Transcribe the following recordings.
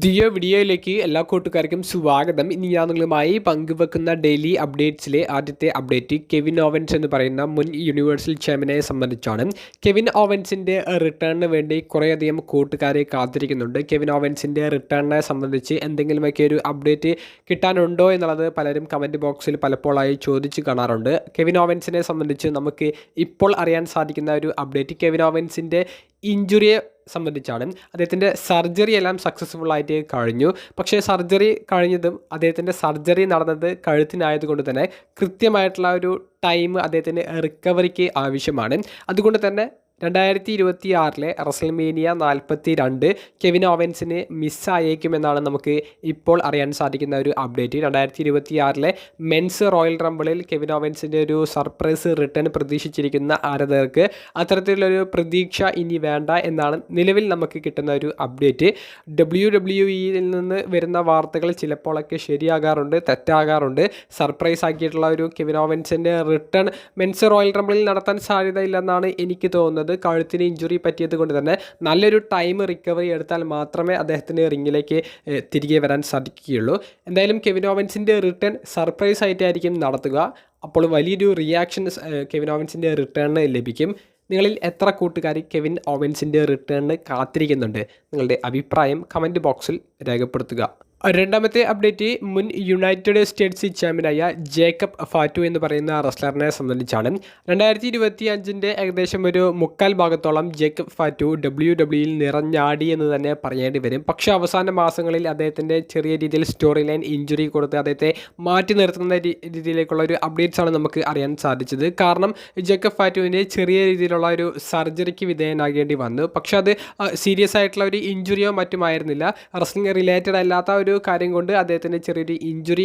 പുതിയ വീഡിയോയിലേക്ക് എല്ലാ കൂട്ടുകാർക്കും സ്വാഗതം. ഇനി ഞാൻ നിങ്ങളുമായി പങ്കുവെക്കുന്ന ഡെയിലി അപ്ഡേറ്റ്സിലെ ആദ്യത്തെ അപ്ഡേറ്റ് കെവിൻ ഓവൻസ് എന്ന് പറയുന്ന മുൻ യൂണിവേഴ്സൽ ചാമ്പ്യനെ സംബന്ധിച്ചാണ്. കെവിൻ ഓവൻസിൻ്റെ റിട്ടേണിന് വേണ്ടി കുറേയധികം കൂട്ടുകാരെ കാത്തിരിക്കുന്നുണ്ട്. കെവിൻ ഓവൻസിൻ്റെ റിട്ടേണിനെ സംബന്ധിച്ച് എന്തെങ്കിലുമൊക്കെ ഒരു അപ്ഡേറ്റ് കിട്ടാനുണ്ടോ എന്നുള്ളത് പലരും കമൻറ്റ് ബോക്സിൽ പലപ്പോഴായി ചോദിച്ച് കാണാറുണ്ട്. കെവിൻ ഓവൻസിനെ സംബന്ധിച്ച് നമുക്ക് ഇപ്പോൾ അറിയാൻ സാധിക്കുന്ന ഒരു അപ്ഡേറ്റ് കെവിൻ ഓവൻസിൻ്റെ ഇഞ്ചുറിയെ സംബന്ധിച്ചാണ്. അദ്ദേഹത്തിൻ്റെ സർജറി എല്ലാം സക്സസ്ഫുൾ ആയിട്ട് കഴിഞ്ഞു. പക്ഷേ സർജറി കഴിഞ്ഞതും അദ്ദേഹത്തിൻ്റെ സർജറി നടന്നത് കഴുത്തിനായതുകൊണ്ട് തന്നെ കൃത്യമായിട്ടുള്ള ഒരു ടൈം അദ്ദേഹത്തിന് റിക്കവറിക്ക് ആവശ്യമാണ്. അതുകൊണ്ട് തന്നെ 2026 റസൽമേനിയ 42 കെവിൻ ഓവൻസിന് മിസ്സായേക്കുമെന്നാണ് നമുക്ക് ഇപ്പോൾ അറിയാൻ സാധിക്കുന്ന ഒരു അപ്ഡേറ്റ്. 2026 മെൻസ് റോയൽ റംബിളിൽ കെവിൻ ഓവൻസിൻ്റെ ഒരു സർപ്രൈസ് റിട്ടേൺ പ്രതീക്ഷിച്ചിരിക്കുന്ന ആരാധകർക്ക് അത്തരത്തിലുള്ളൊരു പ്രതീക്ഷ ഇനി വേണ്ട എന്നാണ് നിലവിൽ നമുക്ക് കിട്ടുന്ന ഒരു അപ്ഡേറ്റ്. WWE നിന്ന് വരുന്ന വാർത്തകൾ ചിലപ്പോഴൊക്കെ ശരിയാകാറുണ്ട്, തെറ്റാകാറുണ്ട്. സർപ്രൈസ് ആക്കിയിട്ടുള്ള ഒരു കെവിൻ ഓവൻസിൻ്റെ റിട്ടേൺ മെൻസ് റോയൽ റംബിളിൽ നടത്താൻ സാധ്യതയില്ലെന്നാണ് എനിക്ക് തോന്നുന്നത്. കഴുത്തിന് ഇഞ്ചുറി പറ്റിയത് കൊണ്ട് തന്നെ നല്ലൊരു ടൈം റിക്കവറി എടുത്താൽ മാത്രമേ അദ്ദേഹത്തിന് റിങ്ങിലേക്ക് തിരികെ വരാൻ സാധിക്കുകയുള്ളൂ. എന്തായാലും കെവിൻ ഓവൻസിൻ്റെ റിട്ടേൺ സർപ്രൈസ് ആയിട്ടായിരിക്കും നടത്തുക. അപ്പോൾ വലിയൊരു റിയാക്ഷൻ കെവിൻ ഓവൻസിൻ്റെ റിട്ടേണിന് ലഭിക്കും. നിങ്ങളിൽ എത്ര കൂട്ടുകാർ കെവിൻ ഓവൻസിൻ്റെ റിട്ടേണിന് കാത്തിരിക്കുന്നുണ്ട്? നിങ്ങളുടെ അഭിപ്രായം കമൻറ്റ് ബോക്സിൽ രേഖപ്പെടുത്തുക. രണ്ടാമത്തെ അപ്ഡേറ്റ് മുൻ യുണൈറ്റഡ് സ്റ്റേറ്റ്സ് ചാമ്പ്യനായ ജേക്കബ് ഫാറ്റു എന്ന് പറയുന്ന റെസ്ലറിനെ സംബന്ധിച്ചാണ്. 2025 ഏകദേശം ഒരു 3/4 ഭാഗത്തോളം ജേക്കബ് ഫാറ്റു WWE നിറഞ്ഞാടി എന്ന് തന്നെ പറയേണ്ടി വരും. പക്ഷേ അവസാന മാസങ്ങളിൽ അദ്ദേഹത്തിൻ്റെ ചെറിയ രീതിയിൽ സ്റ്റോറി ലൈൻ ഇഞ്ചുറി കൊടുത്ത് അദ്ദേഹത്തെ മാറ്റി നിർത്തുന്ന രീതിയിലേക്കുള്ള ഒരു അപ്ഡേറ്റ്സാണ് നമുക്ക് അറിയാൻ സാധിച്ചത്. കാരണം ജേക്കബ് ഫാറ്റുവിൻ്റെ ചെറിയ രീതിയിലുള്ള ഒരു സർജറിക്ക് വിധേയനാകേണ്ടി വന്നു. പക്ഷേ അത് സീരിയസ് ആയിട്ടുള്ള ഒരു ഇഞ്ചുറിയോ മറ്റുമായിരുന്നില്ല. റെസ്ലിംഗ് റിലേറ്റഡ് അല്ലാത്ത ഒരു കാര്യം കൊണ്ട് അദ്ദേഹത്തിന് ചെറിയൊരു ഇഞ്ചുറി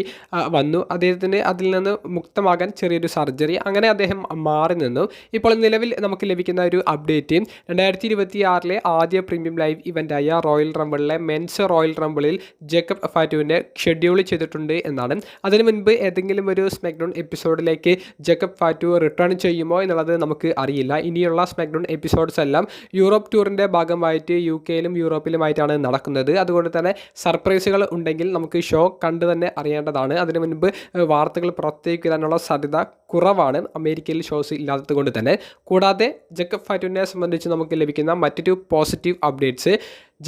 വന്നു. അദ്ദേഹത്തിന് അതിൽ നിന്ന് മുക്തമാകാൻ ചെറിയൊരു സർജറി, അങ്ങനെ അദ്ദേഹം മാറി നിന്നു. ഇപ്പോൾ നിലവിൽ നമുക്ക് ലഭിക്കുന്ന ഒരു അപ്ഡേറ്റ് 2026 ആദ്യ പ്രീമിയം ലൈവ് ഇവൻ്റായ റോയൽ റംബിളിലെ മെൻസ് റോയൽ റംബിളിൽ ജേക്കബ് ഫാറ്റുവിനെ ഷെഡ്യൂൾ ചെയ്തിട്ടുണ്ട് എന്നാണ്. അതിനു മുൻപ് ഏതെങ്കിലും ഒരു സ്മാക്ഡൗൺ എപ്പിസോഡിലേക്ക് ജേക്കബ് ഫാറ്റു റിട്ടേൺ ചെയ്യുമോ എന്നുള്ളത് നമുക്ക് അറിയില്ല. ഇനിയുള്ള സ്മാക്ഡൗൺ എപ്പിസോഡ്സ് എല്ലാം യൂറോപ്പ് ടൂറിൻ്റെ ഭാഗമായിട്ട് UK-ലും യൂറോപ്പിലുമായിട്ടാണ് നടക്കുന്നത്. അതുകൊണ്ട് തന്നെ സർപ്രൈസുകൾ ഉണ്ടെങ്കിൽ നമുക്ക് ഷോ കണ്ട് തന്നെ അറിയേണ്ടതാണ്. അതിനു മുൻപ് വാർത്തകൾ പുറത്തേക്ക് വരാനുള്ള സാധ്യത കുറവാണ്, അമേരിക്കയിൽ ഷോസ് ഇല്ലാത്തത് കൊണ്ട് തന്നെ. കൂടാതെ ജേക്കബ് ഫാറ്റുവിനെ സംബന്ധിച്ച് നമുക്ക് ലഭിക്കുന്ന മറ്റൊരു പോസിറ്റീവ് അപ്ഡേറ്റ്സ്,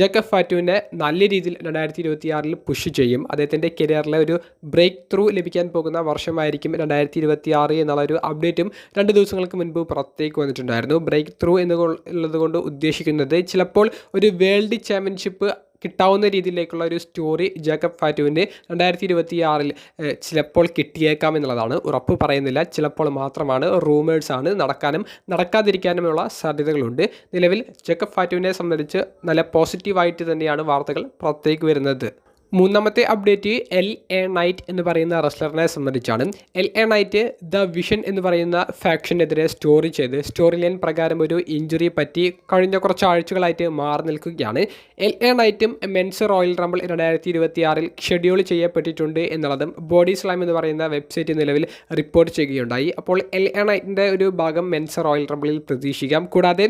ജേക്കബ് ഫാറ്റുവിനെ നല്ല രീതിയിൽ 2026 പുഷ് ചെയ്യും. അദ്ദേഹത്തിൻ്റെ കരിയറിലെ ഒരു ബ്രേക്ക് ത്രൂ ലഭിക്കാൻ പോകുന്ന വർഷമായിരിക്കും 2026 എന്നുള്ളൊരു അപ്ഡേറ്റും 2 ദിവസങ്ങൾക്ക് മുൻപ് പുറത്തേക്ക് വന്നിട്ടുണ്ടായിരുന്നു. ബ്രേക്ക് ത്രൂ എന്നുള്ളത് കൊണ്ട് ഉദ്ദേശിക്കുന്നത് ചിലപ്പോൾ ഒരു വേൾഡ് ചാമ്പ്യൻഷിപ്പ് കിട്ടാവുന്ന രീതിയിലേക്കുള്ള ഒരു സ്റ്റോറി ജേക്കബ് ഫാറ്റുവിന് 2026 ചിലപ്പോൾ കിട്ടിയേക്കാം എന്നുള്ളതാണ്. ഉറപ്പ് പറയുന്നില്ല, ചിലപ്പോൾ മാത്രമാണ്, റൂമേഴ്സാണ്. നടക്കാനും നടക്കാതിരിക്കാനുമുള്ള സാധ്യതകളുണ്ട്. നിലവിൽ ജേക്കബ് ഫാറ്റുവിനെ സംബന്ധിച്ച് നല്ല പോസിറ്റീവായിട്ട് തന്നെയാണ് വാർത്തകൾ പുറത്തേക്ക് വരുന്നത്. മൂന്നാമത്തെ അപ്ഡേറ്റ് LA നൈറ്റ് എന്ന് പറയുന്ന റെസ്ലറിനെ സംബന്ധിച്ചാണ്. LA നൈറ്റ് ദ വിഷൻ എന്ന് പറയുന്ന ഫാക്ഷനെതിരെ സ്റ്റോറി ലൈൻ പ്രകാരം ഒരു ഇഞ്ചുറി പറ്റി കഴിഞ്ഞ കുറച്ച് ആഴ്ചകളായിട്ട് മാറി നിൽക്കുകയാണ്. LA നൈറ്റും മെൻസ് റോയൽ റംബിൾ 2026 ഷെഡ്യൂൾ ചെയ്യപ്പെട്ടിട്ടുണ്ട് എന്നുള്ളതും ബോഡി സ്ലാം എന്ന് പറയുന്ന വെബ്സൈറ്റ് നിലവിൽ റിപ്പോർട്ട് ചെയ്യുകയുണ്ടായി. അപ്പോൾ LA നൈറ്റിൻ്റെ ഒരു ഭാഗം മെൻസ് റോയൽ റംബിളിൽ പ്രതീക്ഷിക്കാം. കൂടാതെ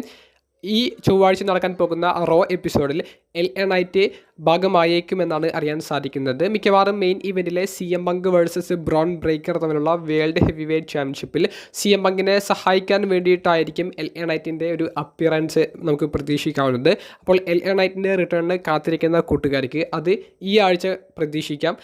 ഈ ചൊവ്വാഴ്ച നടക്കാൻ പോകുന്ന റോ എപ്പിസോഡിൽ LA നൈറ്റ് ഭാഗമായേക്കുമെന്നാണ് അറിയാൻ സാധിക്കുന്നത്. മിക്കവാറും മെയിൻ ഇവൻറ്റിലെ CM പങ്ക് വേഴ്സസ് ബ്രോൺ ബ്രേക്കർ തമ്മിലുള്ള വേൾഡ് ഹെവി വെയ്റ്റ് ചാമ്പ്യൻഷിപ്പിൽ CM പങ്കിനെ സഹായിക്കാൻ വേണ്ടിയിട്ടായിരിക്കും LA നൈറ്റിൻ്റെ ഒരു അപ്പിയറൻസ് നമുക്ക് പ്രതീക്ഷിക്കാവുന്നത്. അപ്പോൾ LA നൈറ്റിൻ്റെ റിട്ടേണിന് കാത്തിരിക്കുന്ന കൂട്ടുകാർക്ക് അത് ഈ ആഴ്ച പ്രതീക്ഷിക്കാം.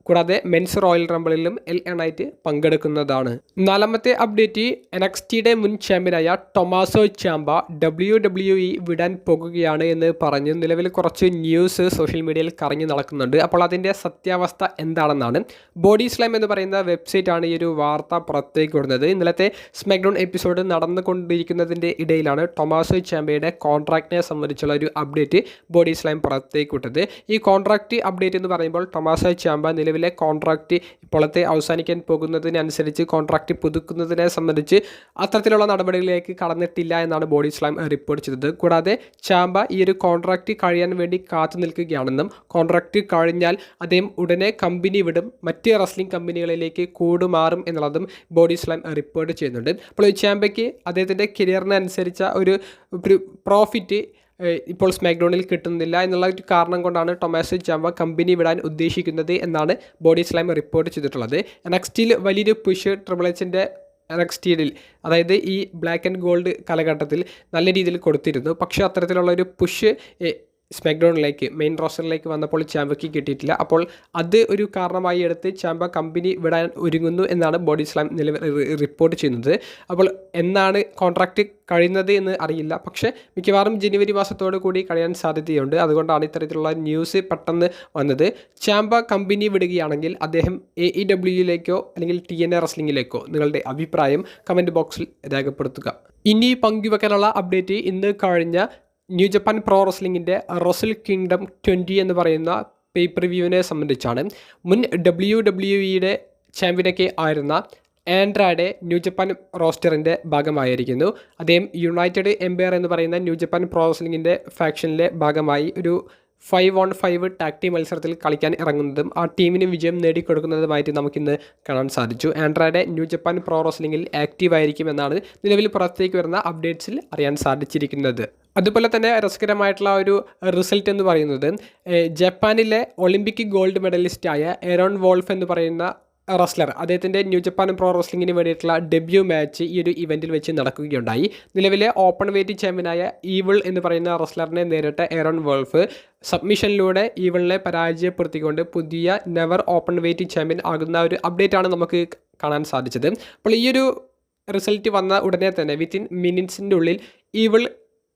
കൂടാതെ മെൻസ് റോയൽ റംബിളിലും LA നൈറ്റ് പങ്കെടുക്കുന്നതാണ്. നാലാമത്തെ അപ്ഡേറ്റ് NXTയുടെ മുൻ ചാമ്പ്യനായ ടൊമാസോ ചാമ്പ WWE വിടാൻ പോകുകയാണ് എന്ന് പറഞ്ഞ് നിലവിൽ കുറച്ച് ന്യൂസ് സോഷ്യൽ മീഡിയയിൽ കറങ്ങി നടക്കുന്നുണ്ട്. അപ്പോൾ അതിൻ്റെ സത്യാവസ്ഥ എന്താണെന്നാണ്. ബോഡി സ്ലാം എന്ന് പറയുന്ന വെബ്സൈറ്റാണ് ഈ ഒരു വാർത്ത പുറത്തേക്ക് വിടുന്നത്. ഇന്നലത്തെ സ്മാക്ഡൗൺ എപ്പിസോഡ് നടന്നുകൊണ്ടിരിക്കുന്നതിൻ്റെ ഇടയിലാണ് ടൊമാസോ ചാമ്പയുടെ കോൺട്രാക്റ്റിനെ സംബന്ധിച്ചുള്ള ഒരു അപ്ഡേറ്റ് ബോഡി സ്ലാം പുറത്തേക്ക് വിട്ടത്. ഈ കോൺട്രാക്റ്റ് അപ്ഡേറ്റ് എന്ന് പറയുമ്പോൾ ടൊമാസോ ചാമ്പ നിലവിലെ കോൺട്രാക്റ്റ് ഇപ്പോഴത്തെ അവസാനിക്കാൻ പോകുന്നതിനനുസരിച്ച് കോൺട്രാക്റ്റ് പുതുക്കുന്നതിനെ സംബന്ധിച്ച് അത്തരത്തിലുള്ള നടപടികളിലേക്ക് കടന്നിട്ടില്ല എന്നാണ് ബോഡി സ്ലാം റിപ്പോർട്ട് ചെയ്തത്. കൂടാതെ ചാമ്പ ഈ ഒരു കോൺട്രാക്റ്റ് കഴിയാൻ വേണ്ടി കാത്തു നിൽക്കുകയാണെന്നും കോൺട്രാക്റ്റ് കഴിഞ്ഞാൽ അദ്ദേഹം ഉടനെ കമ്പനി വിടും, മറ്റ് റെസ്ലിംഗ് കമ്പനികളിലേക്ക് കൂടുമാറും എന്നുള്ളതും ബോഡി സ്ലാം റിപ്പോർട്ട് ചെയ്യുന്നുണ്ട്. അപ്പോൾ ചാമ്പയ്ക്ക് അദ്ദേഹത്തിൻ്റെ കരിയറിനനുസരിച്ച ഒരു പ്രോഫിറ്റ് ഇപ്പോൾ സ്മാക്ഡൗണിൽ കിട്ടുന്നില്ല എന്നുള്ള ഒരു കാരണം കൊണ്ടാണ് ടൊമാസോ ചാമ്പ കമ്പനി വിടാൻ ഉദ്ദേശിക്കുന്നത് എന്നാണ് ബോഡി സ്ലാം റിപ്പോർട്ട് ചെയ്തിട്ടുള്ളത്. NXTയിൽ വലിയൊരു പുഷ് ട്രിപ്പിൾ എച്ചിൻ്റെ NXTയിൽ അതായത് ഈ ബ്ലാക്ക് ആൻഡ് ഗോൾഡ് കാലഘട്ടത്തിൽ നല്ല രീതിയിൽ കൊടുത്തിരുന്നു. പക്ഷേ അത്തരത്തിലുള്ള ഒരു പുഷ് സ്മാക്ഡൗണിലേക്ക് മെയിൻ റോസ്റ്ററിലേക്ക് വന്നപ്പോൾ ചാമ്പയ്ക്ക് കിട്ടിയിട്ടില്ല. അപ്പോൾ അത് ഒരു കാരണമായി എടുത്ത് ചാമ്പ കമ്പനി വിടാൻ ഒരുങ്ങുന്നു എന്നാണ് ബോഡി സ്ലാം റിപ്പോർട്ട് ചെയ്യുന്നത്. അപ്പോൾ എന്നാണ് കോൺട്രാക്റ്റ് കഴിയുന്നത് എന്ന് അറിയില്ല. പക്ഷേ മിക്കവാറും ജനുവരി മാസത്തോടു കൂടി കഴിയാൻ സാധ്യതയുണ്ട്. അതുകൊണ്ടാണ് ഇത്തരത്തിലുള്ള ന്യൂസ് പെട്ടെന്ന് വന്നത്. ചാമ്പ കമ്പനി വിടുകയാണെങ്കിൽ അദ്ദേഹം AEWയിലേക്കോ അല്ലെങ്കിൽ TNA റെസ്ലിംഗിലേക്കോ നിങ്ങളുടെ അഭിപ്രായം കമൻറ്റ് ബോക്സിൽ രേഖപ്പെടുത്തുക. ഇനി പങ്കുവെക്കാനുള്ള അപ്ഡേറ്റ് ഇന്ന് കഴിഞ്ഞ ന്യൂ ജപ്പാൻ പ്രോ റെസ്ലിംഗിൻ്റെ റെസിൽ കിങ്ഡം 20 എന്ന് പറയുന്ന പേപ്പർ വ്യൂവിനെ സംബന്ധിച്ചാണ്. മുൻ WWE ചാമ്പ്യനൊക്കെ ആയിരുന്ന ആൻഡ്രാഡെ ന്യൂ ജപ്പാൻ റോസ്റ്ററിൻ്റെ ഭാഗമായിരിക്കുന്നു. അദ്ദേഹം യുണൈറ്റഡ് എംപയർ എന്ന് പറയുന്ന ന്യൂ ജപ്പാൻ പ്രോ റെസ്ലിംഗിൻ്റെ ഫാക്ഷനിലെ ഭാഗമായി ഒരു 5-on-5 ടാഗ് ടീം മത്സരത്തിൽ കളിക്കാൻ ഇറങ്ങുന്നതും ആ ടീമിന് വിജയം നേടിക്കൊടുക്കുന്നതുമായിട്ട് നമുക്കിന്ന് കാണാൻ സാധിച്ചു. Andrade new Japan pro റെസ്ലിംഗിൽ active ആയിരിക്കുമെന്നാണ് നിലവിൽ പുറത്തേക്ക് വരുന്ന അപ്ഡേറ്റ്സിൽ അറിയാൻ സാധിച്ചിരിക്കുന്നത്. അതുപോലെ തന്നെ രസകരമായിട്ടുള്ള ഒരു റിസൾട്ട് എന്ന് പറയുന്നത് ജപ്പാനിലെ ഒളിമ്പിക് ഗോൾഡ് മെഡലിസ്റ്റായ എറോൺ വോൾഫ് എന്ന് പറയുന്ന റെസ്ലർ അദ്ദേഹത്തിൻ്റെ ന്യൂ ജപ്പാൻ പ്രോ റെസ്ലിംഗിന് വേണ്ടിയിട്ടുള്ള ഡെബ്യൂ മാച്ച് ഈ ഒരു ഇവൻറ്റിൽ വെച്ച് നടക്കുകയുണ്ടായി. നിലവിലെ ഓപ്പൺ വെയ്റ്റ് ചാമ്പ്യനായ ഈവിൾ എന്ന് പറയുന്ന റെസ്ലറിനെ നേരിട്ട എറോൺ വോൾഫ് സബ്മിഷനിലൂടെ ഈവിളിനെ പരാജയപ്പെടുത്തിക്കൊണ്ട് പുതിയ നെവർ ഓപ്പൺ വെയ്റ്റ് ചാമ്പ്യൻ ആകുന്ന ഒരു അപ്ഡേറ്റാണ് നമുക്ക് കാണാൻ സാധിച്ചത്. അപ്പോൾ ഈ ഒരു റിസൾട്ട് വന്ന ഉടനെ തന്നെ വിത്തിൻ മിനിറ്റ്സിൻ്റെ ഉള്ളിൽ evil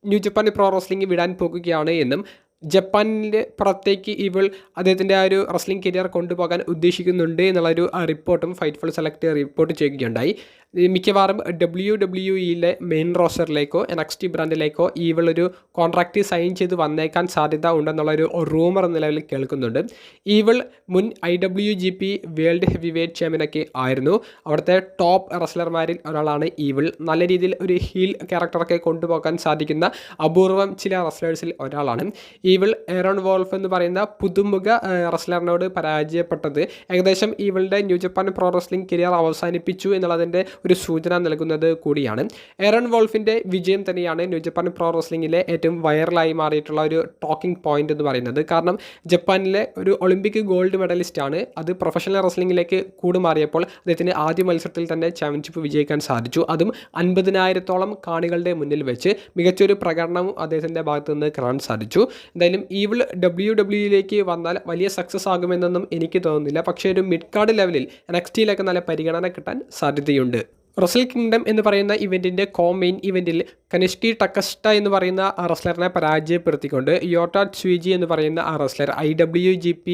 new Japan pro wrestling വിടാൻ പോകുകയാണ് എന്നും ജപ്പാനിൻ്റെ പുറത്തേക്ക് ഇവൾ അദ്ദേഹത്തിൻ്റെ ആ ഒരു റെസ്ലിംഗ് കരിയർ കൊണ്ടുപോകാൻ ഉദ്ദേശിക്കുന്നുണ്ട് എന്നുള്ളൊരു റിപ്പോർട്ടും ഫൈറ്റ്ഫുൾ സെലക്ട് റിപ്പോർട്ട് ചെയ്യുകയുണ്ടായി. മിക്കവാറും WWE മെയിൻ റോസ്റ്ററിലേക്കോ NXT ബ്രാൻഡിലേക്കോ ഈവളൊരു കോൺട്രാക്റ്റ് സൈൻ ചെയ്ത് വന്നേക്കാൻ സാധ്യത ഉണ്ടെന്നുള്ളൊരു റൂമർ നിലവിൽ കേൾക്കുന്നുണ്ട്. ഈവൾ മുൻ IWGP വേൾഡ് ഹെവി വെയ്റ്റ് ചാമ്പ്യനൊക്കെ ആയിരുന്നു. അവിടുത്തെ ടോപ്പ് റെസ്ലർമാരിൽ ഒരാളാണ് ഈവൾ. നല്ല രീതിയിൽ ഒരു ഹീൽ ക്യാരക്ടറൊക്കെ കൊണ്ടുപോകാൻ സാധിക്കുന്ന അപൂർവം ചില റെസ്ലേഴ്സിൽ ഒരാളാണ്. ഈവിൾ എറോൺ വോൾഫ് എന്ന് പറയുന്ന പുതുമുഖ റെസ്ലറിനോട് പരാജയപ്പെട്ടത് ഏകദേശം ഈവിളുടെ new Japan pro wrestling career അവസാനിപ്പിച്ചു എന്നുള്ളതിൻ്റെ ഒരു സൂചന നൽകുന്നത് കൂടിയാണ്. എറോൺ വോൾഫിൻ്റെ വിജയം തന്നെയാണ് ന്യൂ ജപ്പാൻ പ്രോ റെസ്ലിംഗിലെ ഏറ്റവും വൈറലായി മാറിയിട്ടുള്ള ഒരു ടോക്കിംഗ് പോയിന്റ് എന്ന് പറയുന്നത്. കാരണം ജപ്പാനിലെ ഒരു ഒളിമ്പിക് ഗോൾഡ് മെഡലിസ്റ്റ് ആണ്. അത് പ്രൊഫഷണൽ റെസ്ലിംഗിലേക്ക് കൂടുമാറിയപ്പോൾ അദ്ദേഹത്തിന് ആദ്യ മത്സരത്തിൽ തന്നെ ചാമ്പ്യൻഷിപ്പ് വിജയിക്കാൻ സാധിച്ചു. അതും 50,000-ഓളം കാണികളുടെ മുന്നിൽ വെച്ച് മികച്ചൊരു പ്രകടനവും അദ്ദേഹത്തിൻ്റെ ഭാഗത്തു നിന്ന് കാണാൻ സാധിച്ചു. എന്തായാലും ഈവിൾ WWE വന്നാൽ വലിയ സക്സസ് ആകുമെന്നൊന്നും എനിക്ക് തോന്നുന്നില്ല. പക്ഷേ ഒരു മിഡ് കാർഡ് ലെവലിൽ NXTയിലൊക്കെ നല്ല പരിഗണന കിട്ടാൻ സാധ്യതയുണ്ട്. റെസിൽ കിങ്ഡം എന്ന് പറയുന്ന ഇവൻറ്റിൻ്റെ മെയിൻ ഇവൻറ്റിൽ കനിഷ്കി ടക്കസ്റ്റ എന്ന് പറയുന്ന ആ റെസ്ലറിനെ പരാജയപ്പെടുത്തിക്കൊണ്ട് യോട്ട ട്സ്യൂജി എന്ന് പറയുന്ന ആ wrestler IWGP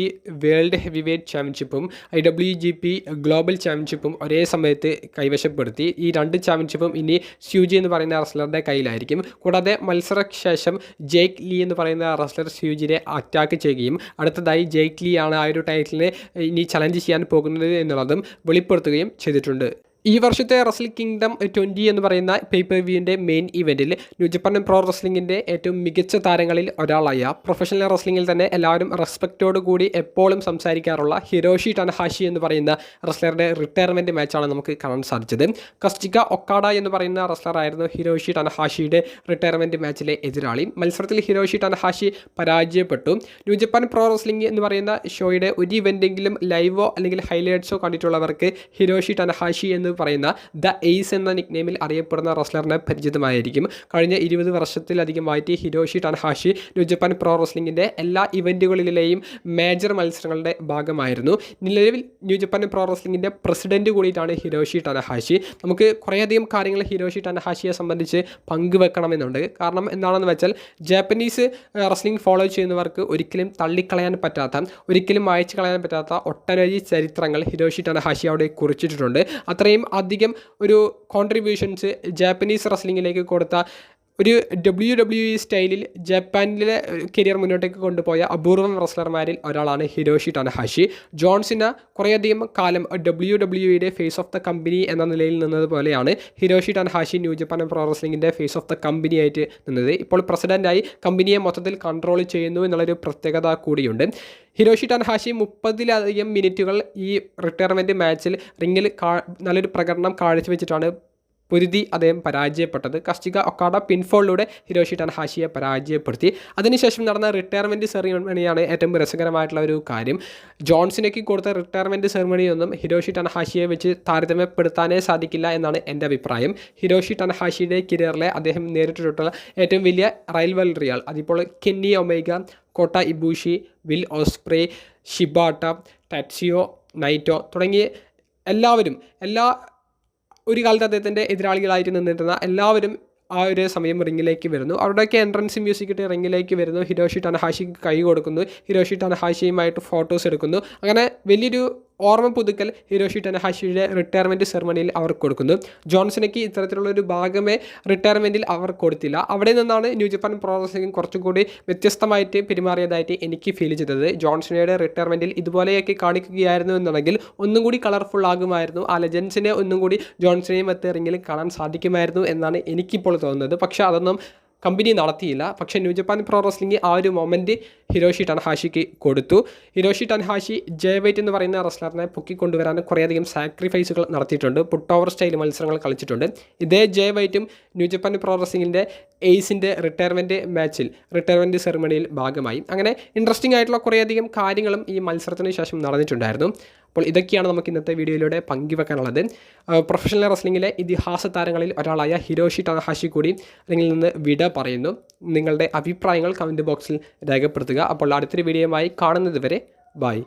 world heavyweight ചാമ്പ്യൻഷിപ്പും IWGP ഗ്ലോബൽ ചാമ്പ്യൻഷിപ്പും ഒരേ സമയത്ത് കൈവശപ്പെടുത്തി. ഈ രണ്ട് ചാമ്പ്യൻഷിപ്പും ഇനി സ്യൂജി എന്ന് പറയുന്ന റെസ്ലറുടെ കയ്യിലായിരിക്കും. കൂടാതെ മത്സരശേഷം ജേക്ക് ലീ എന്ന് പറയുന്ന റെസ്ലർ സ്യൂജിനെ അറ്റാക്ക് ചെയ്യുകയും അടുത്തതായി ജേക്ക് ലീ ആണ് ആ ഒരു ടൈറ്റിലിനെ ഇനി ചലഞ്ച് ചെയ്യാൻ പോകുന്നത് എന്നുള്ളതും വെളിപ്പെടുത്തുകയും ചെയ്തിട്ടുണ്ട്. ഈ വർഷത്തെ റെസിൽ കിങ്ഡം 20 എന്ന് പറയുന്ന പേപ്പർ വ്യൂവിൻ്റെ മെയിൻ ഇവൻറ്റിൽ ന്യൂ ജപ്പാൻ പ്രോ റെസ്ലിംഗിൻ്റെ ഏറ്റവും മികച്ച താരങ്ങളിൽ ഒരാളായ പ്രൊഫഷണൽ റെസ്ലിംഗിൽ തന്നെ എല്ലാവരും റെസ്പെക്റ്റോട് കൂടി എപ്പോഴും സംസാരിക്കാറുള്ള ഹിരോഷി ടനഹാഷി എന്ന് പറയുന്ന റെസ്ലറുടെ റിട്ടയർമെൻറ്റ് മാച്ചാണ് നമുക്ക് കാണാൻ സാധിച്ചത്. കസ്റ്റിക ഒക്കാഡ എന്ന് പറയുന്ന റെസ്ലറായിരുന്നു ഹിരോഷി ടനഹാഷിയുടെ റിട്ടയർമെൻറ്റ് മാച്ചിലെ എതിരാളി. മത്സരത്തിൽ ഹിരോഷി ടനഹാഷി പരാജയപ്പെട്ടു. ന്യൂ ജപ്പാൻ പ്രോ റെസ്ലിംഗ് എന്ന് പറയുന്ന ഷോയുടെ ഒരു ഇവൻറ്റെങ്കിലും ലൈവോ അല്ലെങ്കിൽ ഹൈലൈറ്റ്സോ കണ്ടിട്ടുള്ളവർക്ക് ഹിരോഷി ടനഹാഷി എന്ന് പറയുന്ന ദ എയ്സ് എന്ന നിക്നെയിമിൽ അറിയപ്പെടുന്ന റെസ്ലറിനെ പരിചിതമായിരിക്കും. കഴിഞ്ഞ 20 വർഷത്തിലധികമായിട്ട് Hiroshi Tanahashi new Japan pro റെസ്ലിംഗിൻ്റെ എല്ലാ ഇവൻറ്റുകളിലെയും മേജർ മത്സരങ്ങളുടെ ഭാഗമായിരുന്നു. നിലവിൽ ന്യൂ ജപ്പാൻ പ്രോ റെസ്ലിംഗിൻ്റെ പ്രസിഡന്റ് കൂടിയിട്ടാണ് ഹിരോഷി ടനഹാഷി. നമുക്ക് കുറേയധികം കാര്യങ്ങൾ ഹിരോഷി ടനഹാഷിയെ സംബന്ധിച്ച് പങ്കുവെക്കണമെന്നുണ്ട്. കാരണം എന്താണെന്ന് വെച്ചാൽ ജാപ്പനീസ് റെസ്ലിംഗ് ഫോളോ ചെയ്യുന്നവർക്ക് ഒരിക്കലും തള്ളിക്കളയാൻ പറ്റാത്ത, ഒരിക്കലും വായിച്ചു കളയാൻ പറ്റാത്ത ഒട്ടനവധി ചരിത്രങ്ങൾ ഹിരോഷി ടനഹാഷി അവിടെ കുറിച്ചിട്ടുണ്ട്. അത്രയും അധികം ഒരു കോൺട്രിബ്യൂഷൻസ് ജാപ്പനീസ് റെസ്ലിംഗിലേക്ക് കൊടുത്ത ഒരു WWE സ്റ്റൈലിൽ ജപ്പാനിലെ കരിയർ മുന്നോട്ടേക്ക് കൊണ്ടുപോയ അപൂർവം റെസ്ലർമാരിൽ ഒരാളാണ് ഹിരോഷി ടനഹാഷി. ജോൺസിന കുറേയധികം കാലം WWE face of the company എന്ന നിലയിൽ നിന്നതുപോലെയാണ് Hiroshi Tanahashi new Japan pro റെസ്ലിംഗിൻ്റെ ഫേസ് ഓഫ് ദ കമ്പനി ആയിട്ട് നിന്നത്. ഇപ്പോൾ പ്രസിഡൻ്റായി കമ്പനിയെ മൊത്തത്തിൽ കൺട്രോൾ ചെയ്യുന്നു എന്നുള്ളൊരു പ്രത്യേകത കൂടിയുണ്ട്. ഹിരോഷി ടനഹാഷി 30-ലധികം മിനിറ്റുകൾ ഈ റിട്ടയർമെൻറ്റ് മാച്ചിൽ റിങ്ങിൽ നല്ലൊരു പ്രകടനം കാഴ്ചവെച്ചിട്ടാണ് പൊരുതി അദ്ദേഹം പരാജയപ്പെട്ടത്. കസ്റ്റിക ഒക്കാഡ പിൻഫോളിലൂടെ ഹിരോഷി ടനഹാഷിയെ പരാജയപ്പെടുത്തി. അതിനുശേഷം നടന്ന റിട്ടയർമെൻറ്റ് സെറിമണിയാണ് ഏറ്റവും രസകരമായിട്ടുള്ള ഒരു കാര്യം. ജോൺസിനൊക്കെ കൊടുത്ത റിട്ടയർമെൻറ്റ് സെറിമണിയൊന്നും ഹിരോഷി ടനഹാഷിയെ വെച്ച് താരതമ്യപ്പെടുത്താനേ സാധിക്കില്ല എന്നാണ് എൻ്റെ അഭിപ്രായം. ഹിരോഷി ടനഹാഷിയുടെ കരിയറിലെ അദ്ദേഹം നേരിട്ടിട്ടുള്ള ഏറ്റവും വലിയ റൈവൽറികൾ അതിപ്പോൾ കെന്നി ഒമേഗ, കോട്ട ഇബൂഷി, വിൽ ഓസ്പ്രേ, ഷിബാട്ട, ടാറ്റ്സിയോ നൈറ്റോ തുടങ്ങിയ എല്ലാവരും ഒരു കാലത്ത് അദ്ദേഹത്തിൻ്റെ എതിരാളികളായിട്ട് നിന്നിരുന്ന എല്ലാവരും ആ ഒരു സമയം റിങ്ങിലേക്ക് വരുന്നു. അവരുടെയൊക്കെ എൻട്രൻസ് മ്യൂസിക് ഇട്ട് റിങ്ങിലേക്ക് വരുന്നു. ഹിരോഷി ടനഹാഷിക്ക് കൈ കൊടുക്കുന്നു. ഹിരോഷി ടനഹാഷിയുമായിട്ട് ഫോട്ടോസ് എടുക്കുന്നു. അങ്ങനെ വലിയൊരു ഓർമ്മ പുതുക്കൽ ഹിരോഷി ടനഹാഷിയുടെ റിട്ടയർമെൻറ്റ് സെറിമണിയിൽ അവർ കൊടുക്കുന്നു. ജോൺസണയ്ക്ക് ഇത്തരത്തിലുള്ളൊരു ഭാഗമേ റിട്ടയർമെൻറ്റിൽ അവർ കൊടുത്തില്ല. അവിടെ നിന്നാണ് ന്യൂ ജപ്പാൻ പ്രോ റെസ്ലിംഗ് കുറച്ചും കൂടി വ്യത്യസ്തമായിട്ട് പെരുമാറിയതായിട്ട് എനിക്ക് ഫീൽ ചെയ്തത്. ജോൺസണയുടെ റിട്ടയർമെൻറ്റിൽ ഇതുപോലെയൊക്കെ കാണിക്കുകയായിരുന്നു എന്നുണ്ടെങ്കിൽ ഒന്നും കൂടി കളർഫുൾ ആകുമായിരുന്നു. ആ ലെജൻസിനെ ഒന്നും കൂടി ജോൺസണെയും റിങ്ങിൽ കാണാൻ സാധിക്കുമായിരുന്നു എന്നാണ് എനിക്കിപ്പോൾ തോന്നുന്നത്. പക്ഷേ അതൊന്നും കമ്പനി നടത്തിയില്ല. പക്ഷേ ന്യൂ ജപ്പാൻ പ്രോ റെസ്ലിംഗ് ആ ഒരു മൊമെൻറ്റ് ഹിരോഷി ടനഹാഷിക്ക് കൊടുത്തു. ഹിരോഷി ടനഹാഷി ജയവൈറ്റ് എന്ന് പറയുന്ന റെസ്ലറിനെ പൊക്കിക്കൊണ്ടുവരാൻ കുറേയധികം സാക്രിഫൈസുകൾ നടത്തിയിട്ടുണ്ട്. പുട്ട് ഓവർ സ്റ്റൈൽ മത്സരങ്ങൾ കളിച്ചിട്ടുണ്ട്. ഇതേ ജയവൈറ്റും ന്യൂ ജപ്പാൻ പ്രോ റെസ്ലിംഗിൻ്റെ എയ്സിൻ്റെ റിട്ടയർമെൻറ്റ് സെറിമണിയിൽ ഭാഗമായി. അങ്ങനെ ഇൻട്രസ്റ്റിംഗ് ആയിട്ടുള്ള കുറേയധികം കാര്യങ്ങളും ഈ മത്സരത്തിന് ശേഷം നടന്നിട്ടുണ്ടായിരുന്നു. അപ്പോൾ ഇതൊക്കെയാണ് നമുക്ക് ഇന്നത്തെ വീഡിയോയിലൂടെ പങ്കുവെക്കാനുള്ളത്. പ്രൊഫഷണൽ റെസ്ലിംഗിലെ ഇതിഹാസ താരങ്ങളിൽ ഒരാളായ ഹിരോഷി ടനഹാഷി കൂടി റിങ്ങിൽ നിന്ന് വിട പറയുന്നു. നിങ്ങളുടെ അഭിപ്രായങ്ങൾ കമൻറ്റ് ബോക്സിൽ രേഖപ്പെടുത്തുക. അപ്പോൾ അടുത്തൊരു വീഡിയോയുമായി കാണുന്നത് വരെ ബൈ.